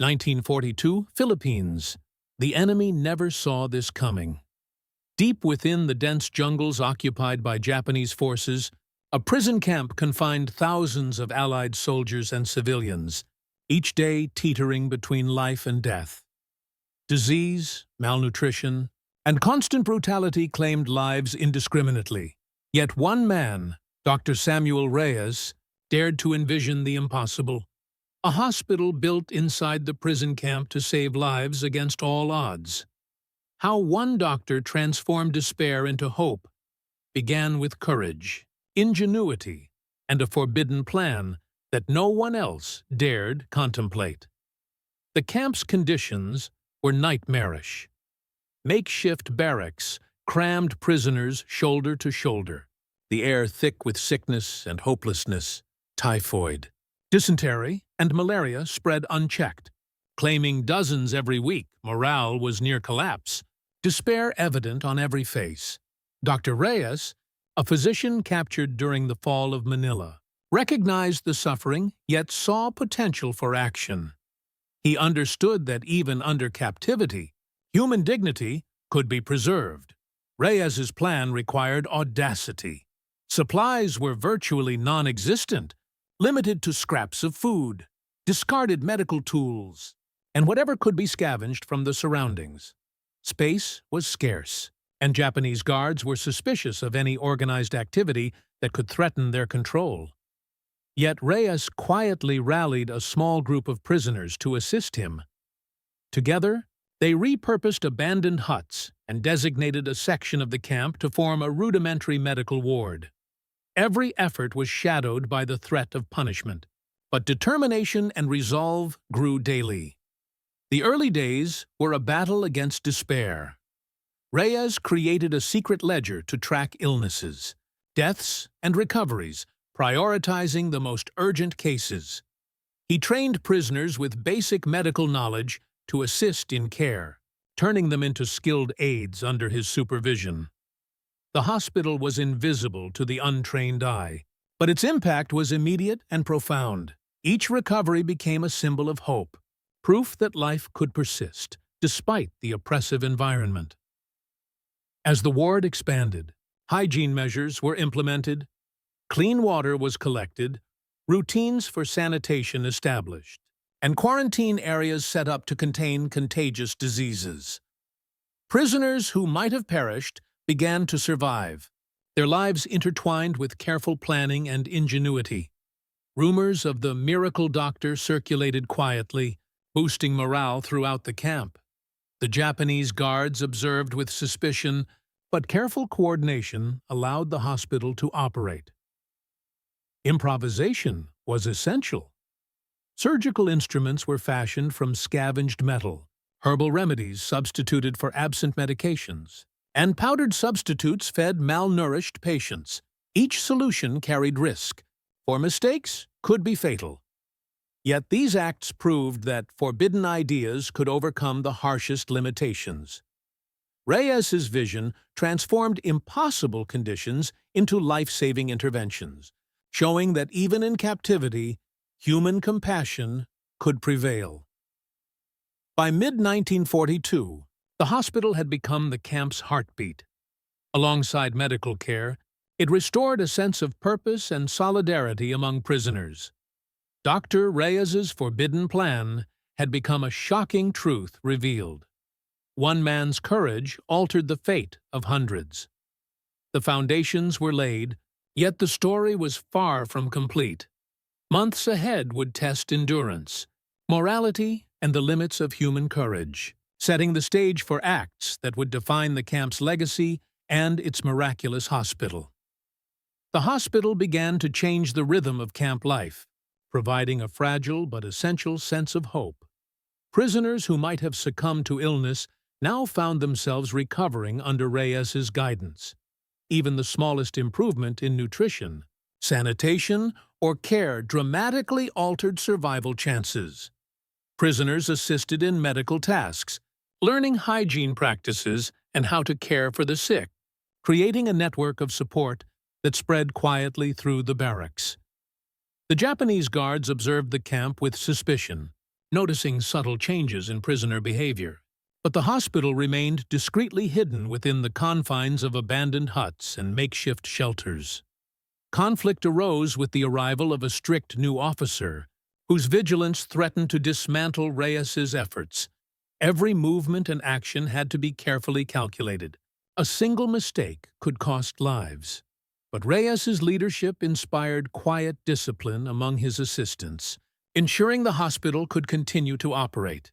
1942, Philippines. The enemy never saw this coming. Deep within the dense jungles occupied by Japanese forces, a prison camp confined thousands of Allied soldiers and civilians, each day teetering between life and death. Disease, malnutrition, and constant brutality claimed lives indiscriminately. Yet one man, Dr. Samuel Reyes, dared to envision the impossible. A hospital built inside the prison camp to save lives against all odds. How one doctor transformed despair into hope began with courage, ingenuity, and a forbidden plan that no one else dared contemplate. The camp's conditions were nightmarish. Makeshift barracks crammed prisoners shoulder to shoulder, the air thick with sickness and hopelessness. Typhoid, dysentery, and malaria spread unchecked. Claiming dozens every week, morale was near collapse, despair evident on every face. Dr. Reyes, a physician captured during the fall of Manila, recognized the suffering yet saw potential for action. He understood that even under captivity, human dignity could be preserved. Reyes's plan required audacity. Supplies were virtually non-existent, limited to scraps of food, discarded medical tools, and whatever could be scavenged from the surroundings. Space was scarce, and Japanese guards were suspicious of any organized activity that could threaten their control. Yet Reyes quietly rallied a small group of prisoners to assist him. Together, they repurposed abandoned huts and designated a section of the camp to form a rudimentary medical ward. Every effort was shadowed by the threat of punishment, but determination and resolve grew daily. The early days were a battle against despair. Reyes created a secret ledger to track illnesses, deaths, and recoveries, prioritizing the most urgent cases. He trained prisoners with basic medical knowledge to assist in care, turning them into skilled aides under his supervision. The hospital was invisible to the untrained eye, but its impact was immediate and profound. Each recovery became a symbol of hope, proof that life could persist, despite the oppressive environment. As the ward expanded, hygiene measures were implemented, clean water was collected, routines for sanitation established, and quarantine areas set up to contain contagious diseases. Prisoners who might have perished began to survive, their lives intertwined with careful planning and ingenuity. Rumors of the miracle doctor circulated quietly, boosting morale throughout the camp. The Japanese guards observed with suspicion, but careful coordination allowed the hospital to operate. Improvisation was essential. Surgical instruments were fashioned from scavenged metal, herbal remedies substituted for absent medications, and powdered substitutes fed malnourished patients. Each solution carried risk, for mistakes could be fatal. Yet these acts proved that forbidden ideas could overcome the harshest limitations. Reyes's vision transformed impossible conditions into life-saving interventions, showing that even in captivity, human compassion could prevail. By mid-1942, the hospital had become the camp's heartbeat. Alongside medical care, it restored a sense of purpose and solidarity among prisoners. Dr. Reyes's forbidden plan had become a shocking truth revealed. One man's courage altered the fate of hundreds. The foundations were laid, yet the story was far from complete. Months ahead would test endurance, morality, and the limits of human courage, setting the stage for acts that would define the camp's legacy and its miraculous hospital. The hospital began to change the rhythm of camp life, providing a fragile but essential sense of hope. Prisoners who might have succumbed to illness now found themselves recovering under Reyes's guidance. Even the smallest improvement in nutrition, sanitation, or care dramatically altered survival chances. Prisoners assisted in medical tasks, learning hygiene practices and how to care for the sick, creating a network of support that spread quietly through the barracks. The Japanese guards observed the camp with suspicion, noticing subtle changes in prisoner behavior. But the hospital remained discreetly hidden within the confines of abandoned huts and makeshift shelters. Conflict arose with the arrival of a strict new officer, whose vigilance threatened to dismantle Reyes's efforts. Every movement and action had to be carefully calculated. A single mistake could cost lives. But Reyes's leadership inspired quiet discipline among his assistants, ensuring the hospital could continue to operate.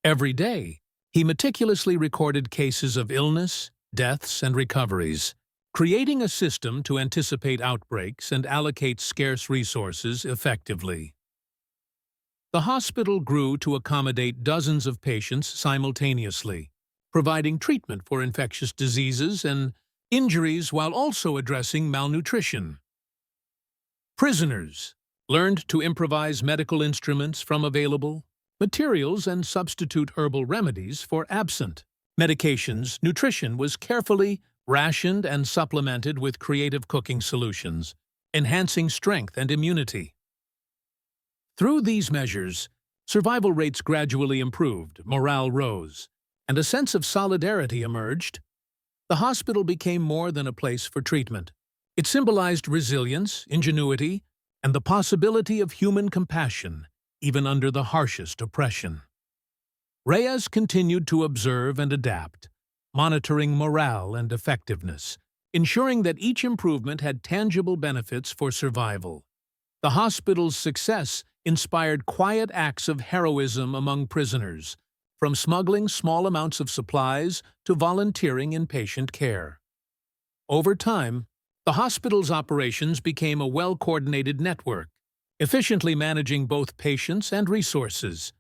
Every day, he meticulously recorded cases of illness, deaths, and recoveries, creating a system to anticipate outbreaks and allocate scarce resources effectively. The hospital grew to accommodate dozens of patients simultaneously, providing treatment for infectious diseases and injuries while also addressing malnutrition. Prisoners learned to improvise medical instruments from available materials and substitute herbal remedies for absent medications. Nutrition was carefully rationed and supplemented with creative cooking solutions, enhancing strength and immunity. Through these measures, survival rates gradually improved, morale rose, and a sense of solidarity emerged. The hospital became more than a place for treatment. It symbolized resilience, ingenuity, and the possibility of human compassion, even under the harshest oppression. Reyes continued to observe and adapt, monitoring morale and effectiveness, ensuring that each improvement had tangible benefits for survival. The hospital's success inspired quiet acts of heroism among prisoners, from smuggling small amounts of supplies to volunteering in patient care. Over time, the hospital's operations became a well-coordinated network, efficiently managing both patients and resources.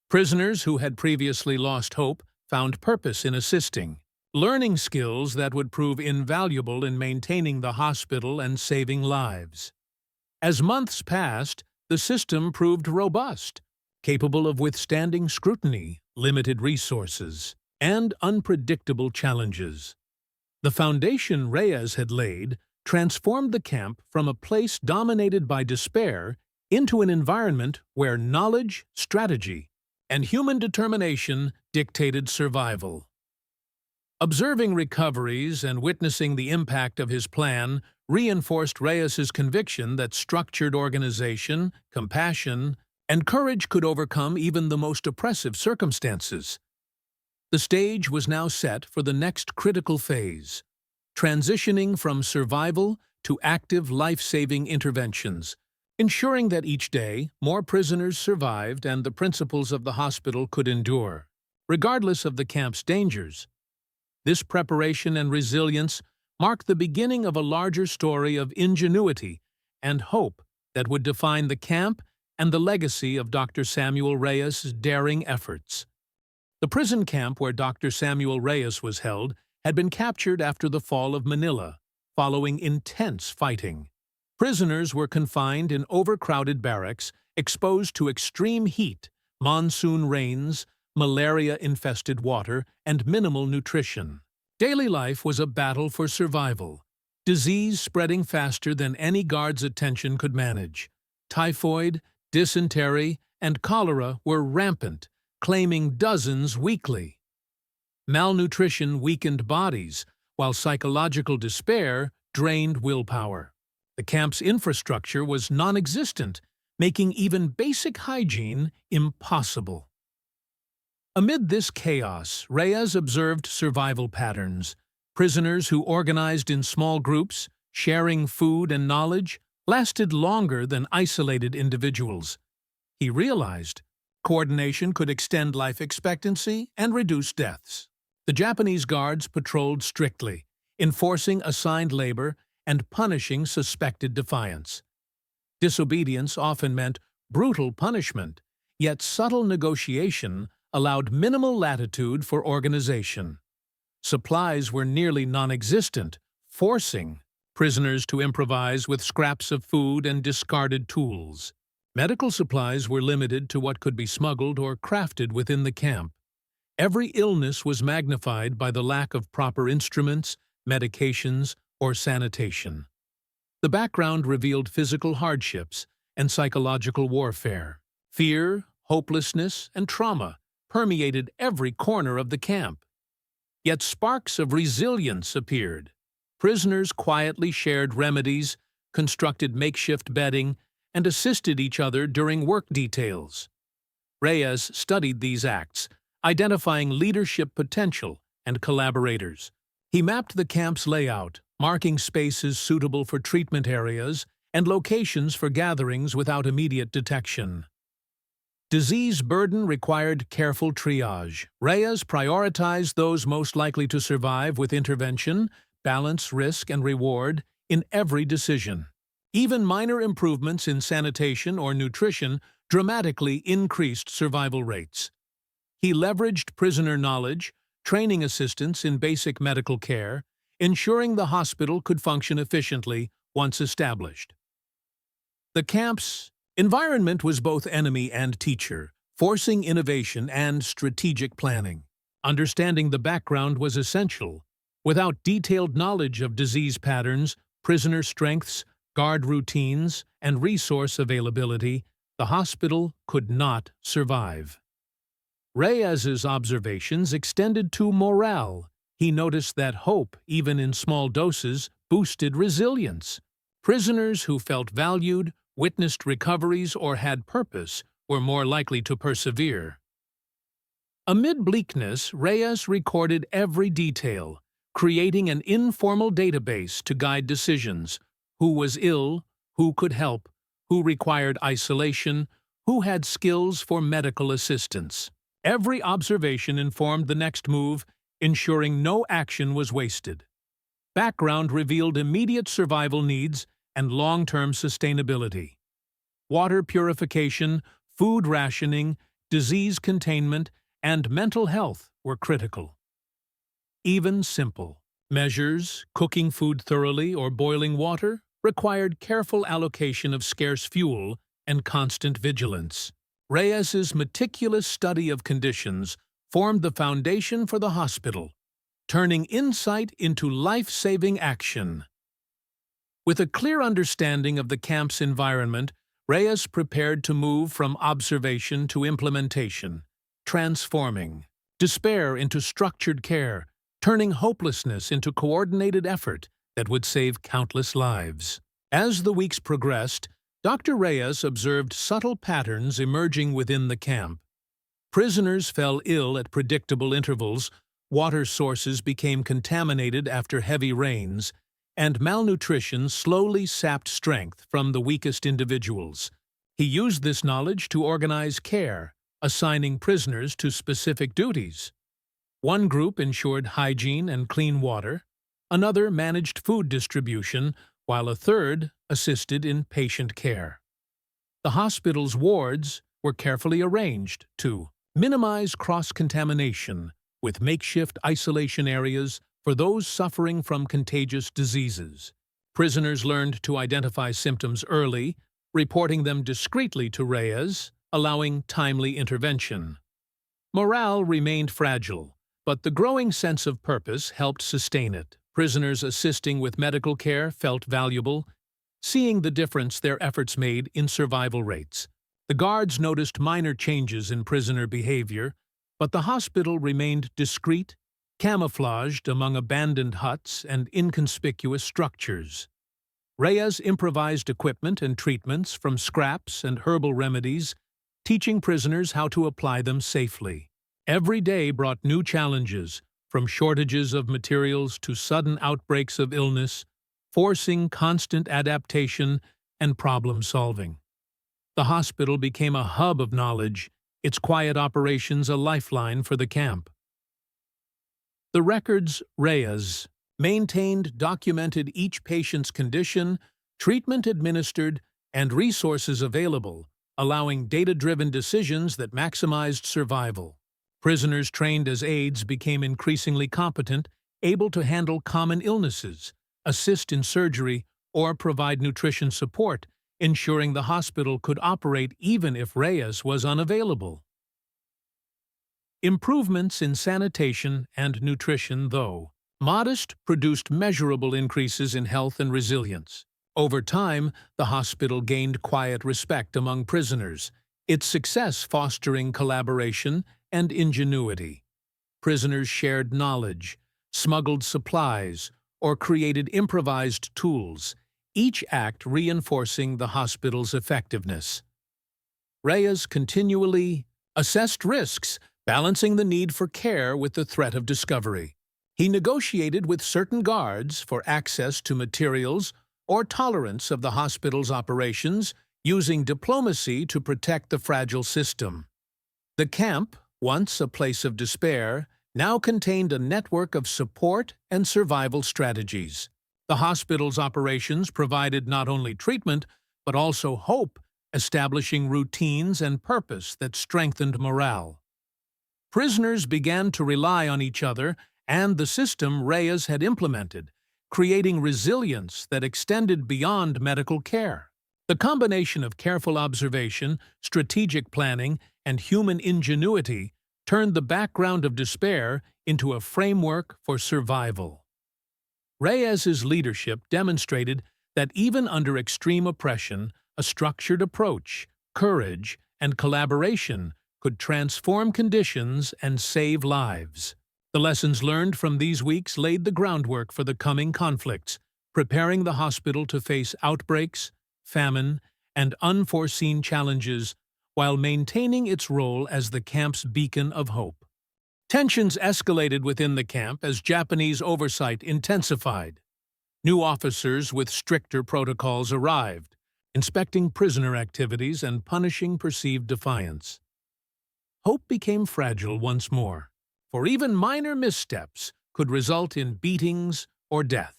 Prisoners who had previously lost hope found purpose in assisting, learning skills that would prove invaluable in maintaining the hospital and saving lives. As months passed, the system proved robust, capable of withstanding scrutiny, limited resources, and unpredictable challenges. The foundation Reyes had laid transformed the camp from a place dominated by despair into an environment where knowledge, strategy, and human determination dictated survival. Observing recoveries and witnessing the impact of his plan reinforced Reyes's conviction that structured organization, compassion, and courage could overcome even the most oppressive circumstances. The stage was now set for the next critical phase, transitioning from survival to active life-saving interventions, ensuring that each day more prisoners survived and the principles of the hospital could endure, regardless of the camp's dangers. This preparation and resilience marked the beginning of a larger story of ingenuity and hope that would define the camp and the legacy of Dr. Samuel Reyes' daring efforts. The prison camp where Dr. Samuel Reyes was held had been captured after the fall of Manila, following intense fighting. Prisoners were confined in overcrowded barracks, exposed to extreme heat, monsoon rains, malaria-infested water, and minimal nutrition. Daily life was a battle for survival, disease spreading faster than any guard's attention could manage. Typhoid, dysentery, and cholera were rampant, claiming dozens weekly. Malnutrition weakened bodies, while psychological despair drained willpower. The camp's infrastructure was non-existent, making even basic hygiene impossible. Amid this chaos, Reyes observed survival patterns. Prisoners who organized in small groups, sharing food and knowledge, lasted longer than isolated individuals. He realized coordination could extend life expectancy and reduce deaths. The Japanese guards patrolled strictly, enforcing assigned labor and punishing suspected defiance. Disobedience often meant brutal punishment, yet subtle negotiation allowed minimal latitude for organization. Supplies were nearly non-existent, forcing prisoners to improvise with scraps of food and discarded tools. Medical supplies were limited to what could be smuggled or crafted within the camp. Every illness was magnified by the lack of proper instruments, medications, or sanitation. The background revealed physical hardships and psychological warfare. Fear, hopelessness, and trauma permeated every corner of the camp. Yet sparks of resilience appeared. Prisoners quietly shared remedies, constructed makeshift bedding, and assisted each other during work details. Reyes studied these acts, identifying leadership potential and collaborators. He mapped the camp's layout, marking spaces suitable for treatment areas and locations for gatherings without immediate detection. Disease burden required careful triage. Reyes prioritized those most likely to survive with intervention, balance risk and reward in every decision. Even minor improvements in sanitation or nutrition dramatically increased survival rates. He leveraged prisoner knowledge, training assistance in basic medical care, ensuring the hospital could function efficiently once established. The camp's environment was both enemy and teacher, forcing innovation and strategic planning. Understanding the background was essential. Without detailed knowledge of disease patterns, prisoner strengths, guard routines, and resource availability, the hospital could not survive. Reyes's observations extended to morale. He noticed that hope, even in small doses, boosted resilience. Prisoners who felt valued, witnessed recoveries, or had purpose were more likely to persevere. Amid bleakness, Reyes recorded every detail, creating an informal database to guide decisions: who was ill, who could help, who required isolation, who had skills for medical assistance. Every observation informed the next move, ensuring no action was wasted. Background revealed immediate survival needs and long-term sustainability. Water purification, food rationing, disease containment, and mental health were critical. Even simple measures, cooking food thoroughly or boiling water, required careful allocation of scarce fuel and constant vigilance. Reyes's meticulous study of conditions formed the foundation for the hospital, turning insight into life-saving action. With a clear understanding of the camp's environment, Reyes prepared to move from observation to implementation, transforming despair into structured care, turning hopelessness into coordinated effort that would save countless lives. As the weeks progressed, Dr. Reyes observed subtle patterns emerging within the camp. Prisoners fell ill at predictable intervals, water sources became contaminated after heavy rains, and malnutrition slowly sapped strength from the weakest individuals. He used this knowledge to organize care, assigning prisoners to specific duties. One group ensured hygiene and clean water, another managed food distribution, while a third assisted in patient care. The hospital's wards were carefully arranged to minimize cross-contamination, with makeshift isolation areas for those suffering from contagious diseases. Prisoners learned to identify symptoms early, reporting them discreetly to Reyes, allowing timely intervention. Morale remained fragile, but the growing sense of purpose helped sustain it. Prisoners assisting with medical care felt valuable, seeing the difference their efforts made in survival rates. The guards noticed minor changes in prisoner behavior, but the hospital remained discreet, camouflaged among abandoned huts and inconspicuous structures. Reyes improvised equipment and treatments from scraps and herbal remedies, teaching prisoners how to apply them safely. Every day brought new challenges, from shortages of materials to sudden outbreaks of illness, forcing constant adaptation and problem-solving. The hospital became a hub of knowledge, its quiet operations a lifeline for the camp. The records Reyes maintained documented each patient's condition, treatment administered, and resources available, allowing data-driven decisions that maximized survival. Prisoners trained as aides became increasingly competent, able to handle common illnesses, assist in surgery, or provide nutrition support, ensuring the hospital could operate even if Reyes was unavailable. Improvements in sanitation and nutrition, though modest, produced measurable increases in health and resilience. Over time, the hospital gained quiet respect among prisoners, its success fostering collaboration and ingenuity. Prisoners shared knowledge, smuggled supplies, or created improvised tools, each act reinforcing the hospital's effectiveness. Reyes continually assessed risks, balancing the need for care with the threat of discovery. He negotiated with certain guards for access to materials or tolerance of the hospital's operations, using diplomacy to protect the fragile system. The camp, once a place of despair, now contained a network of support and survival strategies. The hospital's operations provided not only treatment, but also hope, establishing routines and purpose that strengthened morale. Prisoners began to rely on each other and the system Reyes had implemented, creating resilience that extended beyond medical care. The combination of careful observation, strategic planning, and human ingenuity turned the background of despair into a framework for survival. Reyes's leadership demonstrated that even under extreme oppression, a structured approach, courage, and collaboration could transform conditions and save lives. The lessons learned from these weeks laid the groundwork for the coming conflicts, preparing the hospital to face outbreaks, famine, and unforeseen challenges while maintaining its role as the camp's beacon of hope. Tensions escalated within the camp as Japanese oversight intensified. New officers with stricter protocols arrived, inspecting prisoner activities and punishing perceived defiance. Hope became fragile once more, for even minor missteps could result in beatings or death.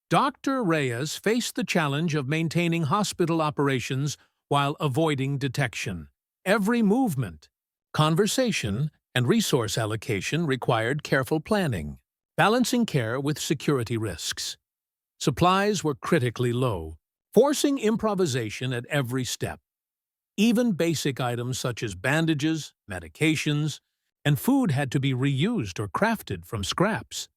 Dr. Reyes faced the challenge of maintaining hospital operations while avoiding detection. Every movement, conversation, and resource allocation required careful planning, balancing care with security risks. Supplies were critically low, forcing improvisation at every step. Even basic items such as bandages, medications, and food had to be reused or crafted from scraps.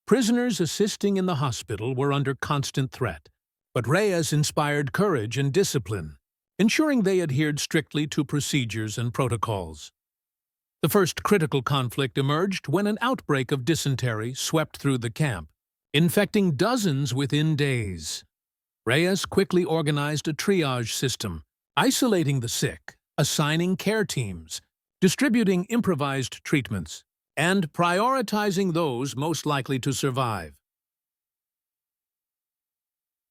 Prisoners assisting in the hospital were under constant threat, but Reyes inspired courage and discipline, ensuring they adhered strictly to procedures and protocols. The first critical conflict emerged when an outbreak of dysentery swept through the camp, infecting dozens within days. Reyes quickly organized a triage system, isolating the sick, assigning care teams, distributing improvised treatments, and prioritizing those most likely to survive.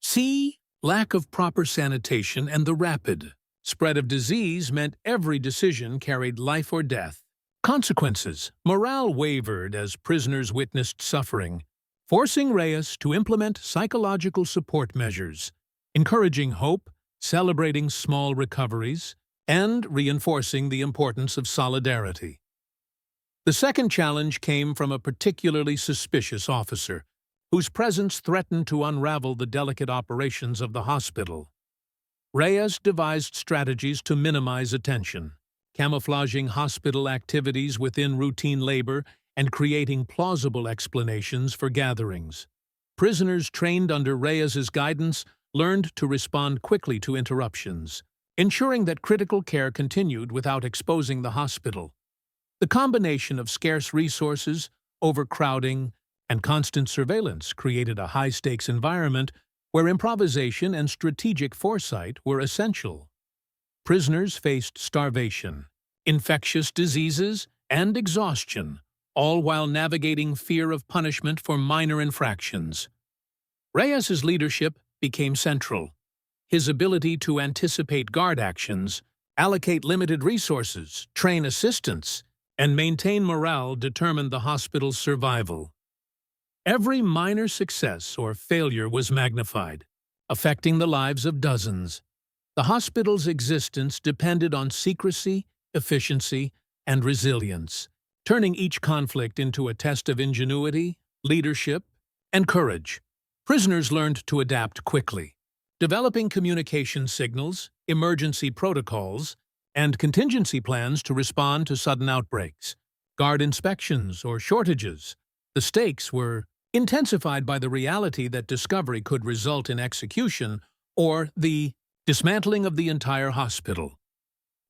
C. Lack of proper sanitation and the rapid spread of disease meant every decision carried life or death. Consequences: morale wavered as prisoners witnessed suffering, forcing Reyes to implement psychological support measures, encouraging hope, celebrating small recoveries, and reinforcing the importance of solidarity. The second challenge came from a particularly suspicious officer, whose presence threatened to unravel the delicate operations of the hospital. Reyes devised strategies to minimize attention, camouflaging hospital activities within routine labor and creating plausible explanations for gatherings. Prisoners trained under Reyes's guidance learned to respond quickly to interruptions, ensuring that critical care continued without exposing the hospital. The combination of scarce resources, overcrowding, and constant surveillance created a high-stakes environment where improvisation and strategic foresight were essential. Prisoners faced starvation, infectious diseases, and exhaustion, all while navigating fear of punishment for minor infractions. Reyes's leadership became central. His ability to anticipate guard actions, allocate limited resources, train assistants, and maintain morale determined the hospital's survival. Every minor success or failure was magnified, affecting the lives of dozens. The hospital's existence depended on secrecy, efficiency, and resilience, turning each conflict into a test of ingenuity, leadership, and courage. Prisoners learned to adapt quickly, developing communication signals, emergency protocols, and contingency plans to respond to sudden outbreaks, guard inspections, or shortages. The stakes were intensified by the reality that discovery could result in execution or the dismantling of the entire hospital.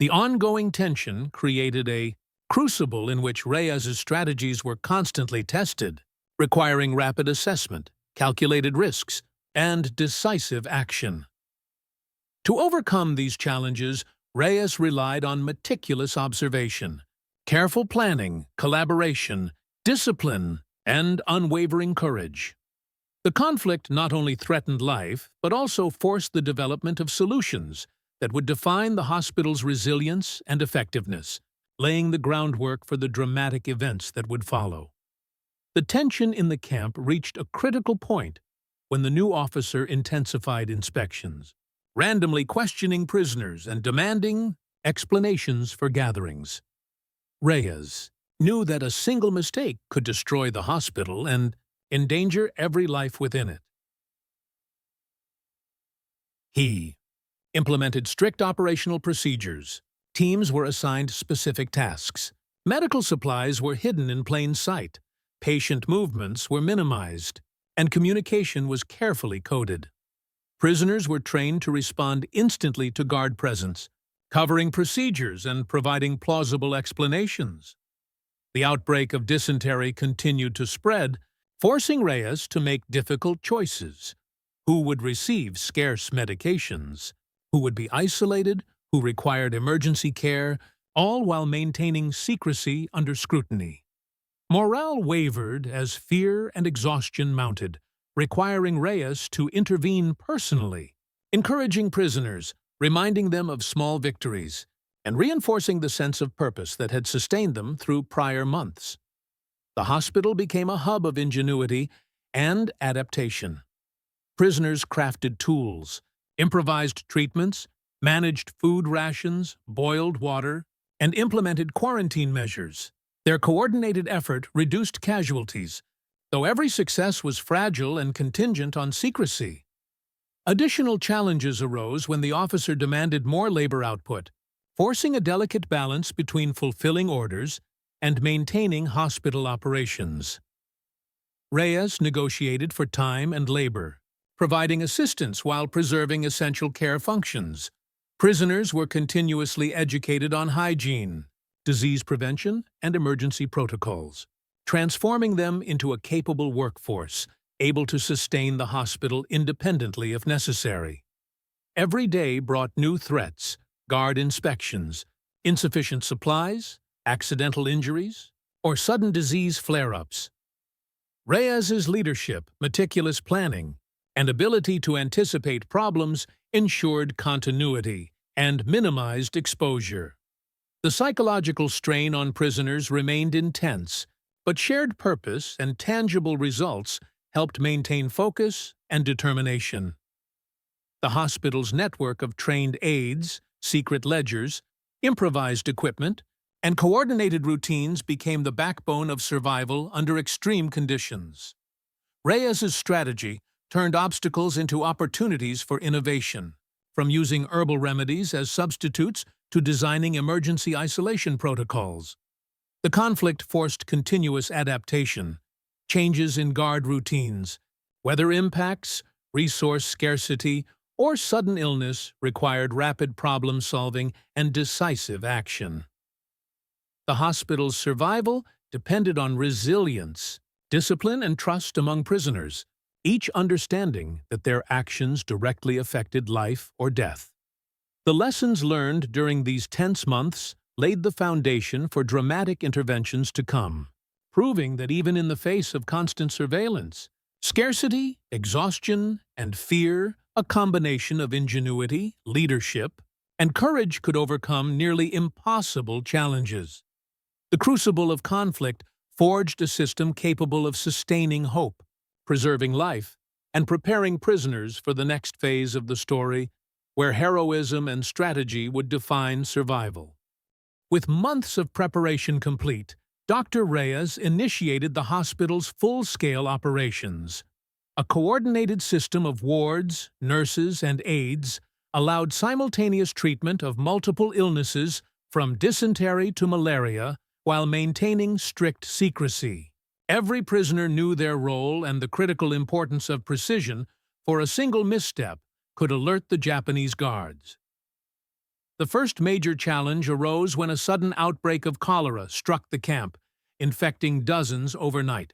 The ongoing tension created a crucible in which Reyes's strategies were constantly tested, requiring rapid assessment, calculated risks, and decisive action. To overcome these challenges, Reyes relied on meticulous observation, careful planning, collaboration, discipline, and unwavering courage. The conflict not only threatened life, but also forced the development of solutions that would define the hospital's resilience and effectiveness, laying the groundwork for the dramatic events that would follow. The tension in the camp reached a critical point when the new officer intensified inspections, randomly questioning prisoners and demanding explanations for gatherings. Reyes knew that a single mistake could destroy the hospital and endanger every life within it. He implemented strict operational procedures. Teams were assigned specific tasks. Medical supplies were hidden in plain sight. Patient movements were minimized, and communication was carefully coded. Prisoners were trained to respond instantly to guard presence, covering procedures and providing plausible explanations. The outbreak of dysentery continued to spread, forcing Reyes to make difficult choices. Who would receive scarce medications? Who would be isolated? Who required emergency care? All while maintaining secrecy under scrutiny. Morale wavered as fear and exhaustion mounted, requiring Reyes to intervene personally, encouraging prisoners, reminding them of small victories, and reinforcing the sense of purpose that had sustained them through prior months. The hospital became a hub of ingenuity and adaptation. Prisoners crafted tools, improvised treatments, managed food rations, boiled water, and implemented quarantine measures. Their coordinated effort reduced casualties, though every success was fragile and contingent on secrecy. Additional challenges arose when the officer demanded more labor output, forcing a delicate balance between fulfilling orders and maintaining hospital operations. Reyes negotiated for time and labor, providing assistance while preserving essential care functions. Prisoners were continuously educated on hygiene, disease prevention, and emergency protocols, transforming them into a capable workforce, able to sustain the hospital independently if necessary. Every day brought new threats, guard inspections, insufficient supplies, accidental injuries, or sudden disease flare-ups. Reyes's leadership, meticulous planning, and ability to anticipate problems ensured continuity and minimized exposure. The psychological strain on prisoners remained intense, but shared purpose and tangible results helped maintain focus and determination. The hospital's network of trained aides, secret ledgers, improvised equipment, and coordinated routines became the backbone of survival under extreme conditions. Reyes's strategy turned obstacles into opportunities for innovation, from using herbal remedies as substitutes to designing emergency isolation protocols. The conflict forced continuous adaptation, changes in guard routines, weather impacts, resource scarcity, or sudden illness required rapid problem-solving and decisive action. The hospital's survival depended on resilience, discipline, and trust among prisoners, each understanding that their actions directly affected life or death. The lessons learned during these tense months laid the foundation for dramatic interventions to come, proving that even in the face of constant surveillance, scarcity, exhaustion, and fear, a combination of ingenuity, leadership, and courage could overcome nearly impossible challenges. The crucible of conflict forged a system capable of sustaining hope, preserving life, and preparing prisoners for the next phase of the story, where heroism and strategy would define survival. With months of preparation complete, Dr. Reyes initiated the hospital's full-scale operations. A coordinated system of wards, nurses, and aides allowed simultaneous treatment of multiple illnesses from dysentery to malaria while maintaining strict secrecy. Every prisoner knew their role and the critical importance of precision, for a single misstep could alert the Japanese guards. The first major challenge arose when a sudden outbreak of cholera struck the camp, infecting dozens overnight.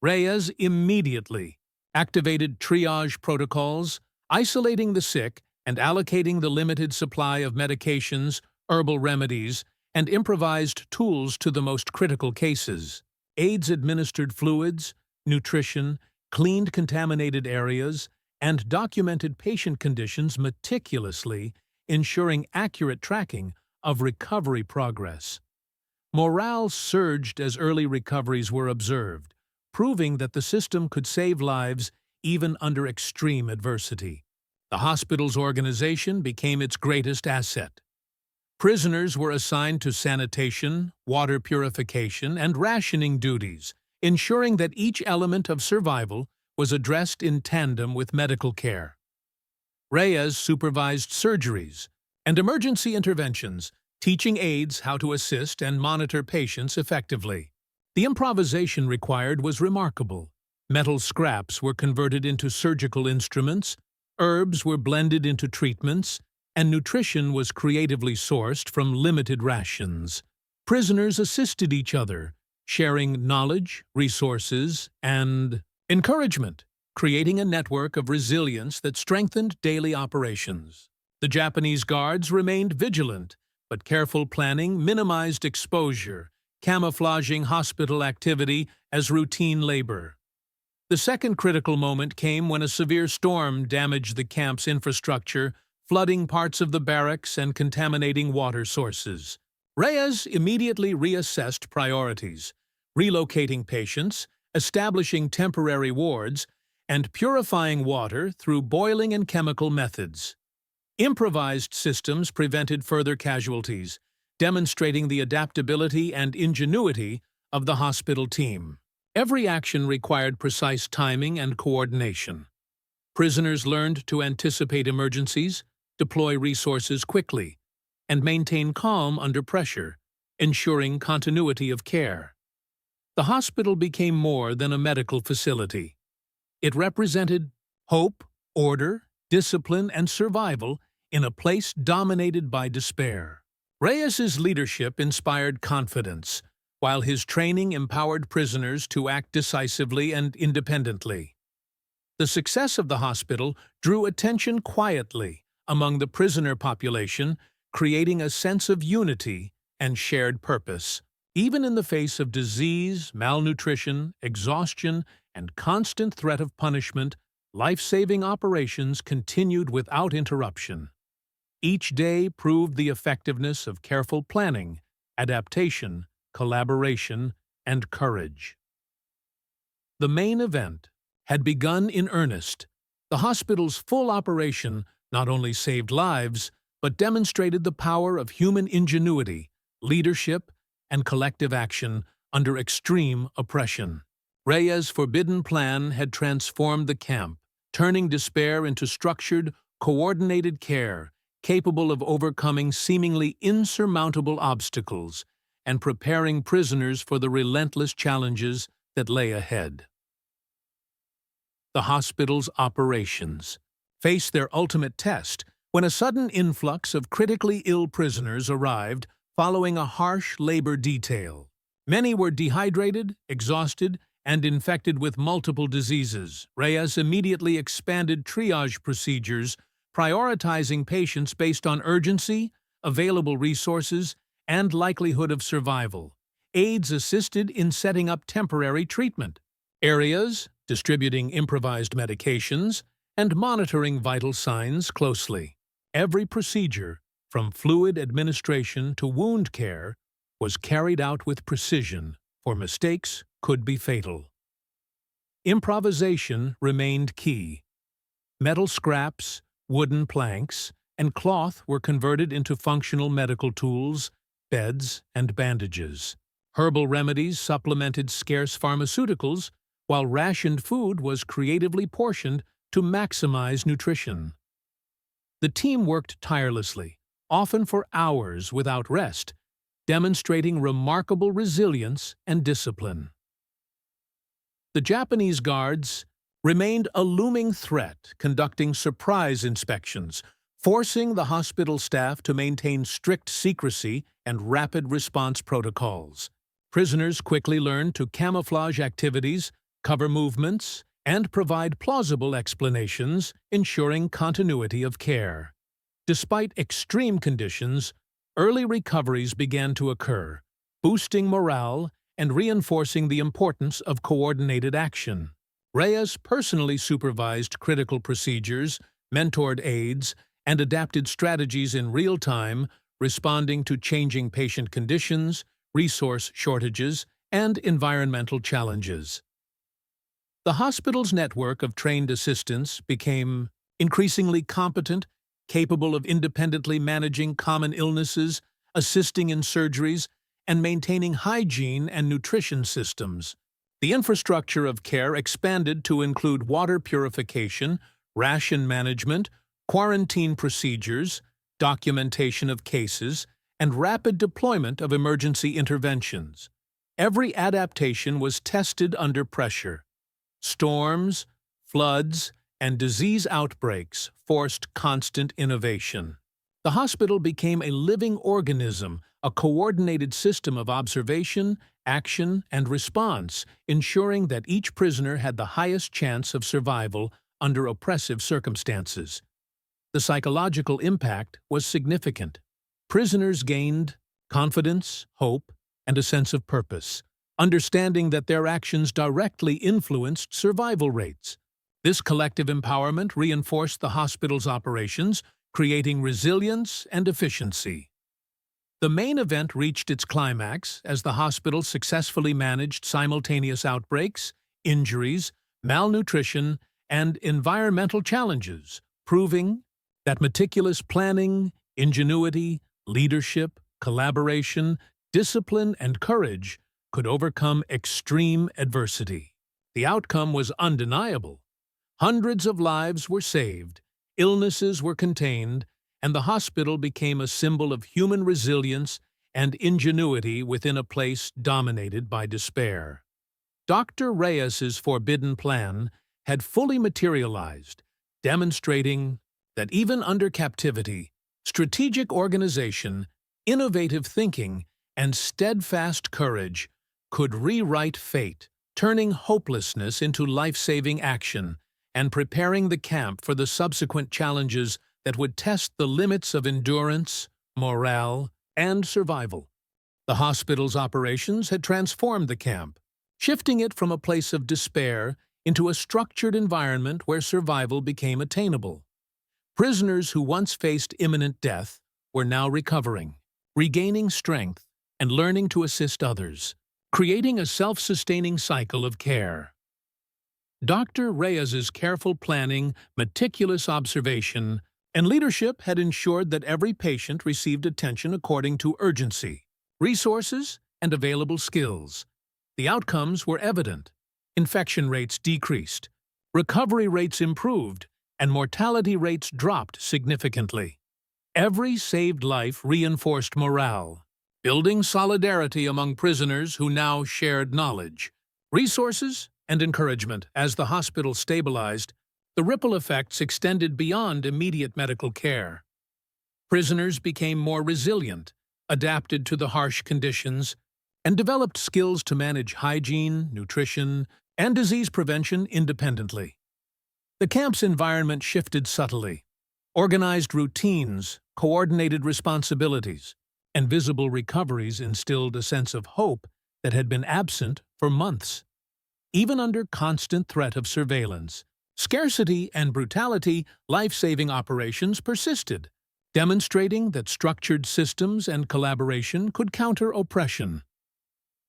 Reyes immediately activated triage protocols, isolating the sick and allocating the limited supply of medications, herbal remedies, and improvised tools to the most critical cases. Aides administered fluids, nutrition, cleaned contaminated areas, and documented patient conditions meticulously, ensuring accurate tracking of recovery progress. Morale surged as early recoveries were observed, proving that the system could save lives even under extreme adversity. The hospital's organization became its greatest asset. Prisoners were assigned to sanitation, water purification, and rationing duties, ensuring that each element of survival was addressed in tandem with medical care. Reyes supervised surgeries and emergency interventions, teaching aides how to assist and monitor patients effectively. The improvisation required was remarkable. Metal scraps were converted into surgical instruments, herbs were blended into treatments, and nutrition was creatively sourced from limited rations. Prisoners assisted each other, sharing knowledge, resources, and encouragement, creating a network of resilience that strengthened daily operations. The Japanese guards remained vigilant, but careful planning minimized exposure, camouflaging hospital activity as routine labor. The second critical moment came when a severe storm damaged the camp's infrastructure, flooding parts of the barracks and contaminating water sources. Reyes immediately reassessed priorities, relocating patients, establishing temporary wards, and purifying water through boiling and chemical methods. Improvised systems prevented further casualties, demonstrating the adaptability and ingenuity of the hospital team. Every action required precise timing and coordination. Prisoners learned to anticipate emergencies, deploy resources quickly, and maintain calm under pressure, ensuring continuity of care. The hospital became more than a medical facility. It represented hope, order, discipline, and survival in a place dominated by despair. Reyes's leadership inspired confidence, while his training empowered prisoners to act decisively and independently. The success of the hospital drew attention quietly among the prisoner population, creating a sense of unity and shared purpose. Even in the face of disease, malnutrition, exhaustion, and constant threat of punishment, life-saving operations continued without interruption. Each day proved the effectiveness of careful planning, adaptation, collaboration, and courage. The main event had begun in earnest. The hospital's full operation not only saved lives, but demonstrated the power of human ingenuity, leadership, and collective action under extreme oppression. Reyes' forbidden plan had transformed the camp, turning despair into structured, coordinated care, capable of overcoming seemingly insurmountable obstacles and preparing prisoners for the relentless challenges that lay ahead. The hospital's operations faced their ultimate test when a sudden influx of critically ill prisoners arrived following a harsh labor detail. Many were dehydrated, exhausted, and infected with multiple diseases. Reyes immediately expanded triage procedures, prioritizing patients based on urgency, available resources, and likelihood of survival. Aides assisted in setting up temporary treatment areas, distributing improvised medications, and monitoring vital signs closely. Every procedure, from fluid administration to wound care, was carried out with precision, for mistakes could be fatal. Improvisation remained key. Metal scraps, wooden planks, and cloth were converted into functional medical tools, beds, and bandages. Herbal remedies supplemented scarce pharmaceuticals, while rationed food was creatively portioned to maximize nutrition. The team worked tirelessly, often for hours without rest, demonstrating remarkable resilience and discipline. The Japanese guards remained a looming threat, conducting surprise inspections, forcing the hospital staff to maintain strict secrecy and rapid response protocols. Prisoners quickly learned to camouflage activities, cover movements, and provide plausible explanations, ensuring continuity of care. Despite extreme conditions, early recoveries began to occur, boosting morale and reinforcing the importance of coordinated action. Reyes personally supervised critical procedures, mentored aides, and adapted strategies in real time, responding to changing patient conditions, resource shortages, and environmental challenges. The hospital's network of trained assistants became increasingly competent, capable of independently managing common illnesses, assisting in surgeries, and maintaining hygiene and nutrition systems. The infrastructure of care expanded to include water purification, ration management, quarantine procedures, documentation of cases, and rapid deployment of emergency interventions. Every adaptation was tested under pressure. Storms, floods, and disease outbreaks forced constant innovation. The hospital became a living organism, a coordinated system of observation, action, and response, ensuring that each prisoner had the highest chance of survival under oppressive circumstances. The psychological impact was significant. Prisoners gained confidence, hope, and a sense of purpose, understanding that their actions directly influenced survival rates. This collective empowerment reinforced the hospital's operations, creating resilience and efficiency. The main event reached its climax as the hospital successfully managed simultaneous outbreaks, injuries, malnutrition, and environmental challenges, proving that meticulous planning, ingenuity, leadership, collaboration, discipline, and courage could overcome extreme adversity. The outcome was undeniable. Hundreds of lives were saved, illnesses were contained, and the hospital became a symbol of human resilience and ingenuity within a place dominated by despair. Dr. Reyes's forbidden plan had fully materialized, demonstrating that even under captivity, strategic organization, innovative thinking, and steadfast courage could rewrite fate, turning hopelessness into life-saving action and preparing the camp for the subsequent challenges that would test the limits of endurance, morale, and survival. The hospital's operations had transformed the camp, shifting it from a place of despair into a structured environment where survival became attainable. Prisoners who once faced imminent death were now recovering, regaining strength, and learning to assist others, creating a self-sustaining cycle of care. Dr. Reyes's careful planning, meticulous observation, and leadership had ensured that every patient received attention according to urgency, resources, and available skills. The outcomes were evident. Infection rates decreased, recovery rates improved, and mortality rates dropped significantly. Every saved life reinforced morale, building solidarity among prisoners who now shared knowledge, resources, and encouragement. As the hospital stabilized, the ripple effects extended beyond immediate medical care. Prisoners became more resilient, adapted to the harsh conditions, and developed skills to manage hygiene, nutrition, and disease prevention independently. The camp's environment shifted subtly. Organized routines, coordinated responsibilities, and visible recoveries instilled a sense of hope that had been absent for months. Even under constant threat of surveillance, scarcity and brutality, life-saving operations persisted, demonstrating that structured systems and collaboration could counter oppression.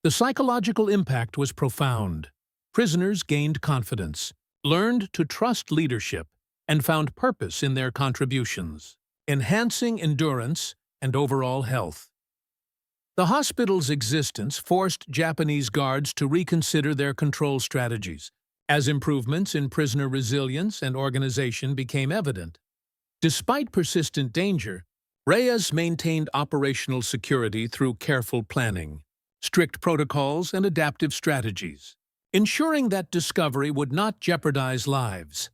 The psychological impact was profound. Prisoners gained confidence, learned to trust leadership, and found purpose in their contributions, enhancing endurance and overall health. The hospital's existence forced Japanese guards to reconsider their control strategies, as improvements in prisoner resilience and organization became evident. Despite persistent danger, Reyes maintained operational security through careful planning, strict protocols, and adaptive strategies, ensuring that discovery would not jeopardize lives.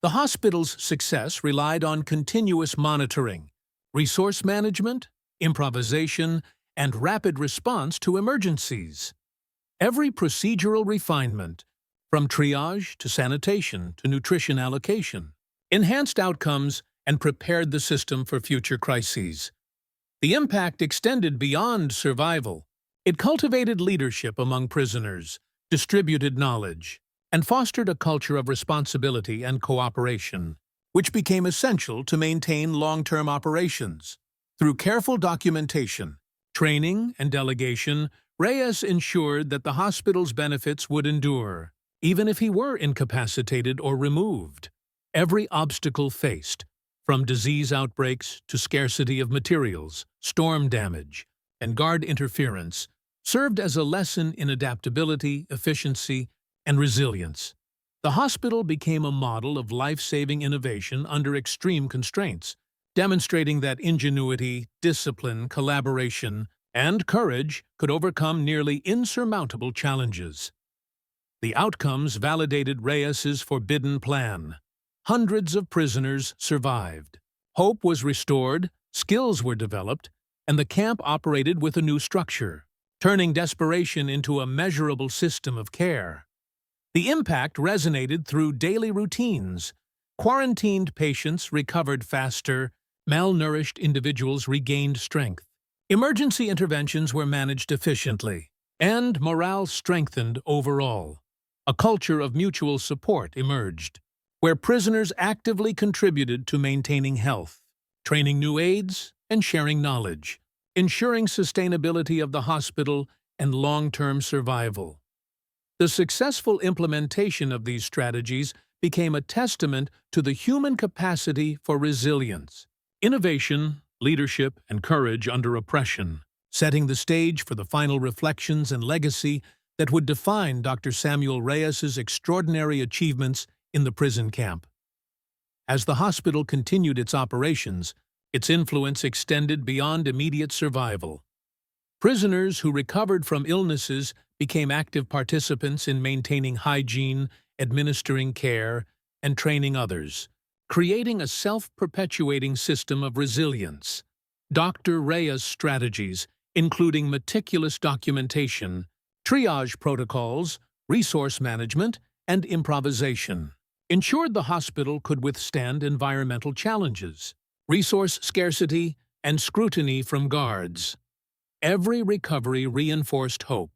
The hospital's success relied on continuous monitoring, resource management, improvisation, and rapid response to emergencies. Every procedural refinement, from triage to sanitation to nutrition allocation, enhanced outcomes and prepared the system for future crises. The impact extended beyond survival. It cultivated leadership among prisoners, distributed knowledge, and fostered a culture of responsibility and cooperation, which became essential to maintain long-term operations. Through careful documentation, training, and delegation, Reyes ensured that the hospital's benefits would endure, even if he were incapacitated or removed. Every obstacle faced, from disease outbreaks to scarcity of materials, storm damage, and guard interference, served as a lesson in adaptability, efficiency, and resilience. The hospital became a model of life-saving innovation under extreme constraints, demonstrating that ingenuity, discipline, collaboration, and courage could overcome nearly insurmountable challenges. The outcomes validated Reyes's forbidden plan. Hundreds of prisoners survived. Hope was restored, skills were developed, and the camp operated with a new structure, turning desperation into a measurable system of care. The impact resonated through daily routines. Quarantined patients recovered faster, malnourished individuals regained strength. Emergency interventions were managed efficiently, and morale strengthened overall. A culture of mutual support emerged, where prisoners actively contributed to maintaining health, training new aides, and sharing knowledge, ensuring sustainability of the hospital and long-term survival. The successful implementation of these strategies became a testament to the human capacity for resilience, innovation, leadership, and courage under oppression, setting the stage for the final reflections and legacy that would define Dr. Samuel Reyes's extraordinary achievements in the prison camp. As the hospital continued its operations, its influence extended beyond immediate survival. Prisoners who recovered from illnesses became active participants in maintaining hygiene, administering care, and training others, creating a self-perpetuating system of resilience. Dr. Reyes' strategies, including meticulous documentation, triage protocols, resource management, and improvisation, ensured the hospital could withstand environmental challenges, resource scarcity, and scrutiny from guards. Every recovery reinforced hope,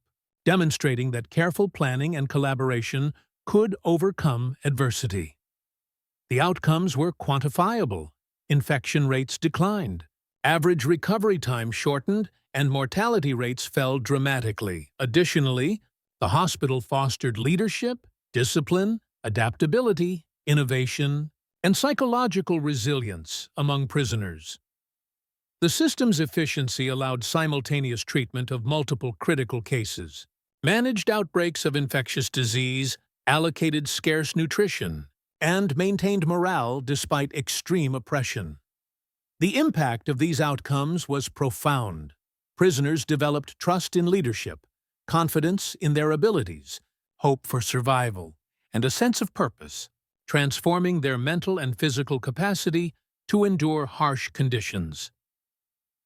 demonstrating that careful planning and collaboration could overcome adversity. The outcomes were quantifiable. Infection rates declined, average recovery time shortened, and mortality rates fell dramatically. Additionally, the hospital fostered leadership, discipline, adaptability, innovation, and psychological resilience among prisoners. The system's efficiency allowed simultaneous treatment of multiple critical cases, managed outbreaks of infectious disease, allocated scarce nutrition, and maintained morale despite extreme oppression. The impact of these outcomes was profound. Prisoners developed trust in leadership, confidence in their abilities, hope for survival, and a sense of purpose, transforming their mental and physical capacity to endure harsh conditions.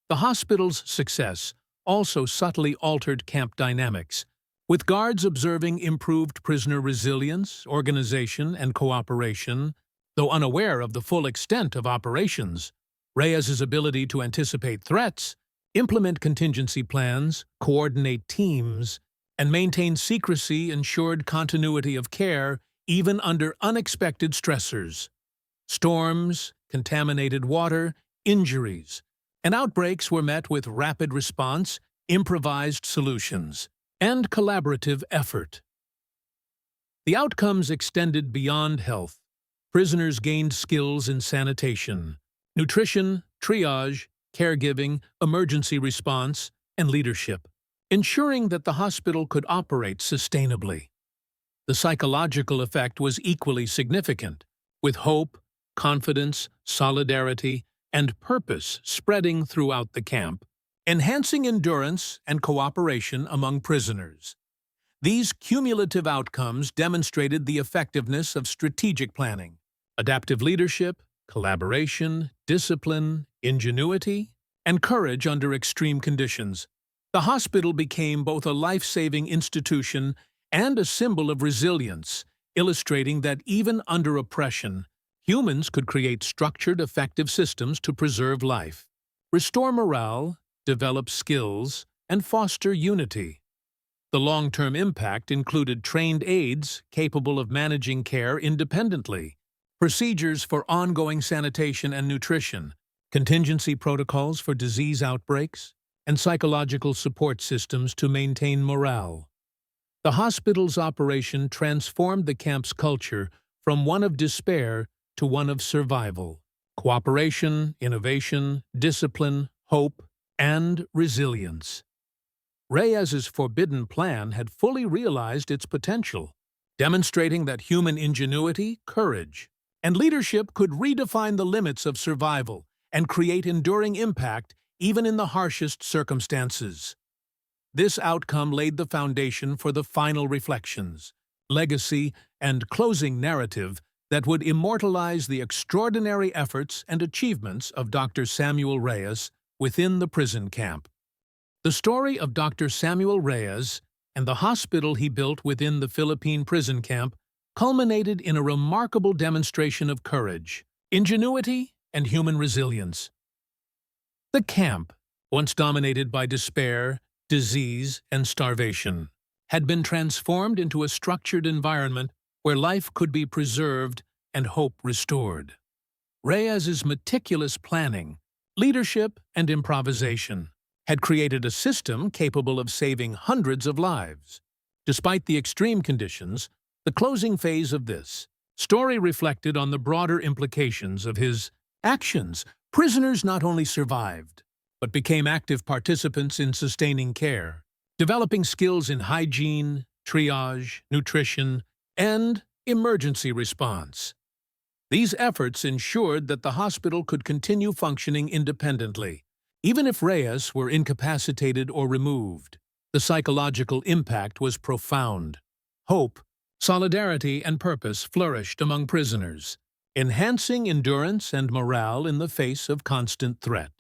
The hospital's success also subtly altered camp dynamics, with guards observing improved prisoner resilience, organization, and cooperation. Though unaware of the full extent of operations, Reyes's ability to anticipate threats, implement contingency plans, coordinate teams, and maintain secrecy ensured continuity of care even under unexpected stressors. Storms, contaminated water, injuries, and outbreaks were met with rapid response, improvised solutions, and collaborative effort. The outcomes extended beyond health. Prisoners gained skills in sanitation, nutrition, triage, caregiving, emergency response, and leadership, ensuring that the hospital could operate sustainably. The psychological effect was equally significant, with hope, confidence, solidarity, and purpose spreading throughout the camp, enhancing endurance and cooperation among prisoners. These cumulative outcomes demonstrated the effectiveness of strategic planning, adaptive leadership, collaboration, discipline, ingenuity, and courage under extreme conditions. The hospital became both a life-saving institution and a symbol of resilience, illustrating that even under oppression, humans could create structured, effective systems to preserve life, restore morale, develop skills, and foster unity. The long-term impact included trained aides capable of managing care independently, procedures for ongoing sanitation and nutrition, contingency protocols for disease outbreaks, and psychological support systems to maintain morale. The hospital's operation transformed the camp's culture from one of despair to one of survival. Cooperation, innovation, discipline, hope, and resilience. Reyes's forbidden plan had fully realized its potential, demonstrating that human ingenuity, courage, and leadership could redefine the limits of survival and create enduring impact even in the harshest circumstances. This outcome laid the foundation for the final reflections, legacy, and closing narrative that would immortalize the extraordinary efforts and achievements of Dr. Samuel Reyes within the prison camp. The story of Dr. Samuel Reyes and the hospital he built within the Philippine prison camp culminated in a remarkable demonstration of courage, ingenuity, and human resilience. The camp, once dominated by despair, disease, and starvation, had been transformed into a structured environment where life could be preserved and hope restored. Reyes's meticulous planning, leadership, and improvisation had created a system capable of saving hundreds of lives. Despite the extreme conditions, the closing phase of this story reflected on the broader implications of his actions. Prisoners not only survived, but became active participants in sustaining care, developing skills in hygiene, triage, nutrition, and emergency response. These efforts ensured that the hospital could continue functioning independently, even if Reyes were incapacitated or removed. The psychological impact was profound. Hope, solidarity, and purpose flourished among prisoners, enhancing endurance and morale in the face of constant threat.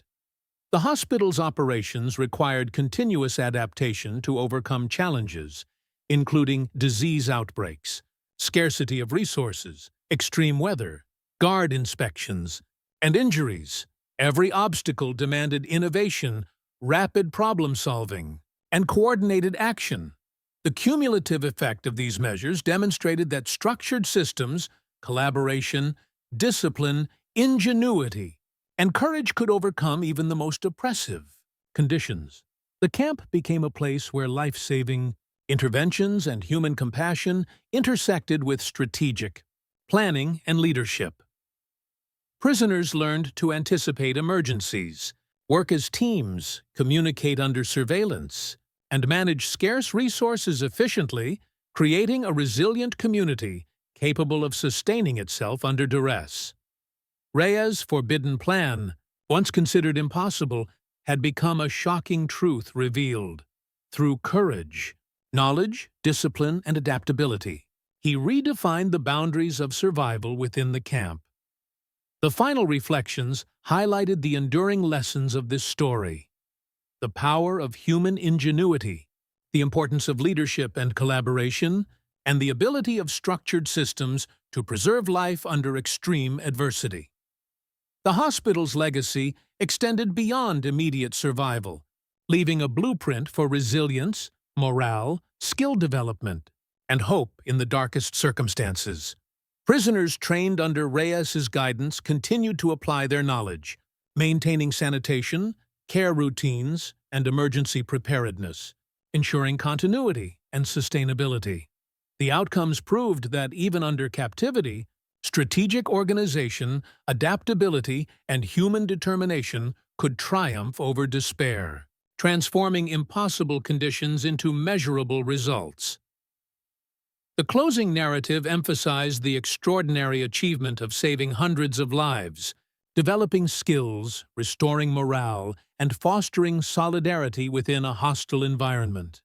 The hospital's operations required continuous adaptation to overcome challenges, including disease outbreaks, scarcity of resources, extreme weather, guard inspections, and injuries. Every obstacle demanded innovation, rapid problem-solving, and coordinated action. The cumulative effect of these measures demonstrated that structured systems, collaboration, discipline, ingenuity, and courage could overcome even the most oppressive conditions. The camp became a place where life-saving interventions and human compassion intersected with strategic planning and leadership. Prisoners learned to anticipate emergencies, work as teams, communicate under surveillance, and manage scarce resources efficiently, creating a resilient community capable of sustaining itself under duress. Reyes' forbidden plan, once considered impossible, had become a shocking truth revealed. Through courage, knowledge, discipline, and adaptability, he redefined the boundaries of survival within the camp. The final reflections highlighted the enduring lessons of this story: the power of human ingenuity, the importance of leadership and collaboration, and the ability of structured systems to preserve life under extreme adversity. The hospital's legacy extended beyond immediate survival, leaving a blueprint for resilience, morale, skill development, and hope in the darkest circumstances. Prisoners trained under Reyes's guidance continued to apply their knowledge, maintaining sanitation, care routines, and emergency preparedness, ensuring continuity and sustainability. The outcomes proved that even under captivity, strategic organization, adaptability, and human determination could triumph over despair, transforming impossible conditions into measurable results. The closing narrative emphasized the extraordinary achievement of saving hundreds of lives, developing skills, restoring morale, and fostering solidarity within a hostile environment.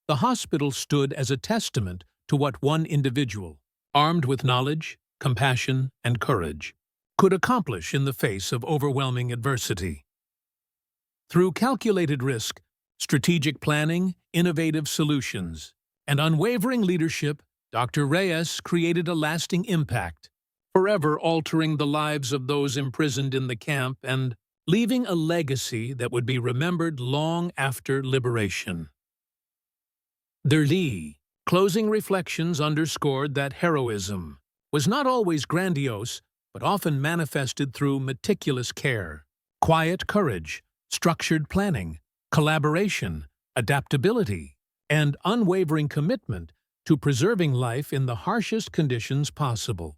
The hospital stood as a testament to what one individual, armed with knowledge, compassion, and courage could accomplish in the face of overwhelming adversity. Through calculated risk, strategic planning, innovative solutions, and unwavering leadership, Dr. Reyes created a lasting impact, forever altering the lives of those imprisoned in the camp and leaving a legacy that would be remembered long after liberation. Their closing reflections underscored that heroism was not always grandiose, but often manifested through meticulous care, quiet courage, structured planning, collaboration, adaptability, and unwavering commitment to preserving life in the harshest conditions possible.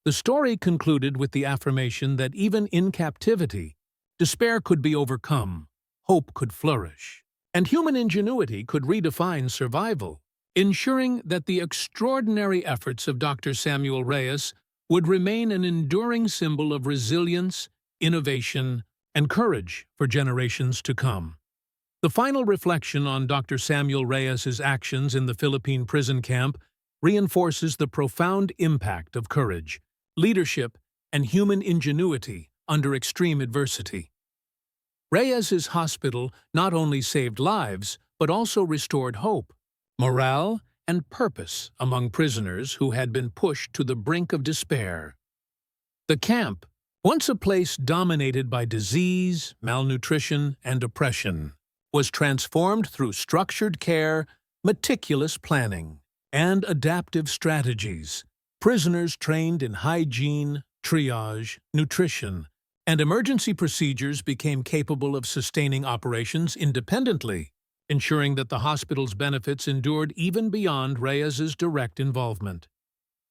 The story concluded with the affirmation that even in captivity, despair could be overcome, hope could flourish, and human ingenuity could redefine survival, ensuring that the extraordinary efforts of Dr. Samuel Reyes would remain an enduring symbol of resilience, innovation, and courage for generations to come. The final reflection on Dr. Samuel Reyes's actions in the Philippine prison camp reinforces the profound impact of courage, leadership, and human ingenuity under extreme adversity. Reyes's hospital not only saved lives, but also restored hope, morale, and purpose among prisoners who had been pushed to the brink of despair. The camp, once a place dominated by disease, malnutrition, and oppression, was transformed through structured care, meticulous planning, and adaptive strategies. Prisoners trained in hygiene, triage, nutrition, and emergency procedures became capable of sustaining operations independently, ensuring that the hospital's benefits endured even beyond Reyes's direct involvement.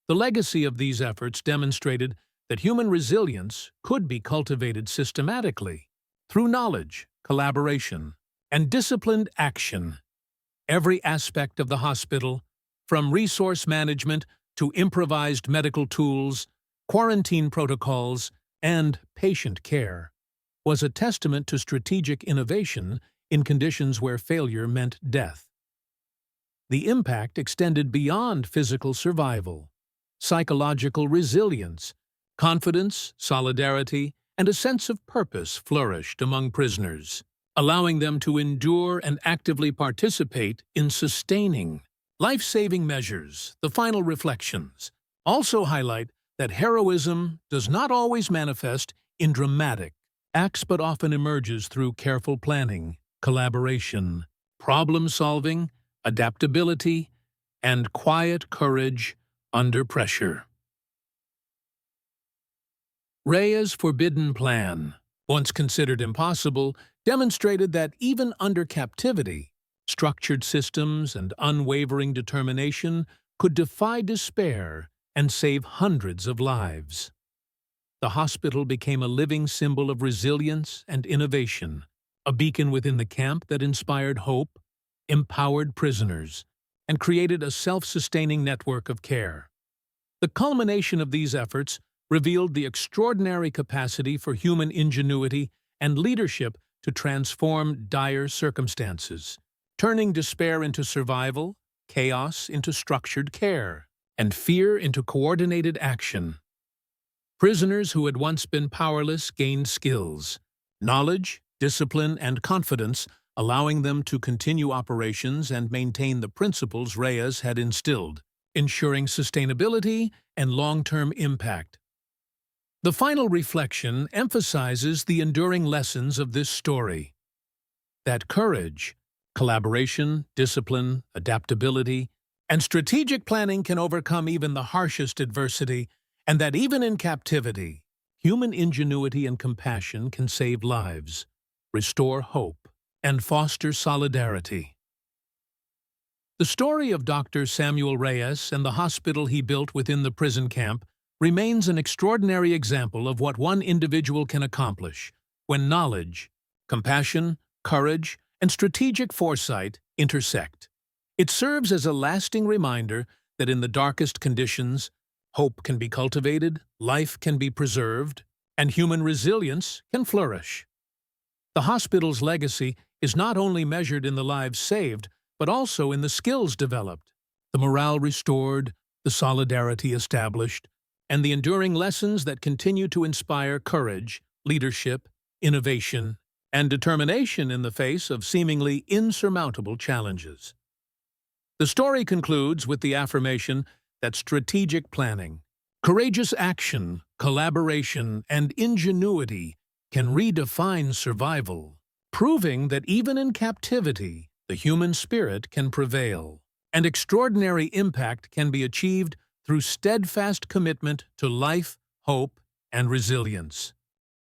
The legacy of these efforts demonstrated that human resilience could be cultivated systematically through knowledge, collaboration, and disciplined action. Every aspect of the hospital, from resource management to improvised medical tools, quarantine protocols, and patient care, was a testament to strategic innovation in conditions where failure meant death. The impact extended beyond physical survival. Psychological resilience, confidence, solidarity, and a sense of purpose flourished among prisoners, allowing them to endure and actively participate in sustaining, life-saving measures. The final reflections also highlight that heroism does not always manifest in dramatic acts but often emerges through careful planning, collaboration, problem-solving, adaptability, and quiet courage under pressure. Reyes' forbidden plan, once considered impossible, demonstrated that even under captivity, structured systems and unwavering determination could defy despair and save hundreds of lives. The hospital became a living symbol of resilience and innovation, a beacon within the camp that inspired hope, empowered prisoners, and created a self-sustaining network of care. The culmination of these efforts revealed the extraordinary capacity for human ingenuity and leadership to transform dire circumstances, turning despair into survival, chaos into structured care, and fear into coordinated action. Prisoners who had once been powerless gained skills, knowledge, discipline, and confidence, allowing them to continue operations and maintain the principles Reyes had instilled, ensuring sustainability and long-term impact. The final reflection emphasizes the enduring lessons of this story: that courage, collaboration, discipline, adaptability, and strategic planning can overcome even the harshest adversity, and that even in captivity, human ingenuity and compassion can save lives, restore hope, and foster solidarity. The story of Dr. Samuel Reyes and the hospital he built within the prison camp remains an extraordinary example of what one individual can accomplish when knowledge, compassion, courage, and strategic foresight intersect. It serves as a lasting reminder that in the darkest conditions, hope can be cultivated, life can be preserved, and human resilience can flourish. The hospital's legacy is not only measured in the lives saved, but also in the skills developed, the morale restored, the solidarity established, and the enduring lessons that continue to inspire courage, leadership, innovation, and determination in the face of seemingly insurmountable challenges. The story concludes with the affirmation that strategic planning, courageous action, collaboration, and ingenuity can redefine survival, proving that even in captivity, the human spirit can prevail, and extraordinary impact can be achieved through steadfast commitment to life, hope, and resilience.